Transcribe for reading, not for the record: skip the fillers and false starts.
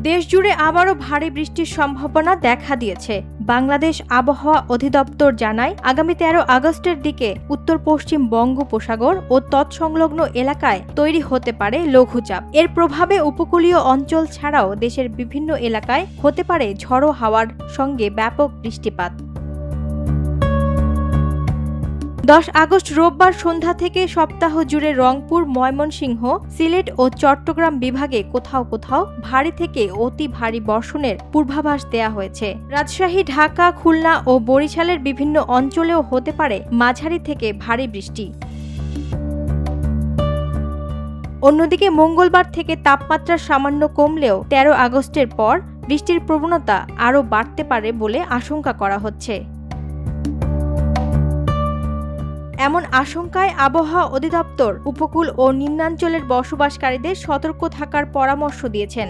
দেশজুড়ে আবারও ভারী বৃষ্টির সম্ভাবনা দেখা দিয়েছে। বাংলাদেশ আবহাওয়া অধিদপ্তর জানায়, আগামী 13 আগস্টের দিকে উত্তর পশ্চিম বঙ্গোপসাগর ও তৎসংলগ্ন এলাকায় তৈরি হতে পারে লঘুচাপ। এর প্রভাবে উপকূলীয় অঞ্চল ছাড়াও দেশের বিভিন্ন এলাকায় হতে পারে ঝড়ো হাওয়ার সঙ্গে ব্যাপক বৃষ্টিপাত। 10 আগস্ট রোববার সন্ধ্যা থেকে সপ্তাহ জুড়ে রংপুর, ময়মনসিংহ, সিলেট ও চট্টগ্রাম বিভাগে কোথাও কোথাও ভারী থেকে অতি ভারী বর্ষণের পূর্বাভাস দেয়া হয়েছে। রাজশাহী, ঢাকা, খুলনা ও বরিশালের বিভিন্ন অঞ্চলেও হতে পারে মাঝারি থেকে ভারী বৃষ্টি। অন্যদিকে মঙ্গলবার থেকে তাপমাত্রা সামান্য কমলেও 13 আগস্টের পর বৃষ্টির প্রবণতা আরও বাড়তে পারে বলে আশঙ্কা করা হচ্ছে। এমন আশঙ্কায় আবহাওয়া অধিদপ্তর উপকূল ও নিম্নাঞ্চলের বসবাসকারীদের সতর্ক থাকার পরামর্শ দিয়েছেন।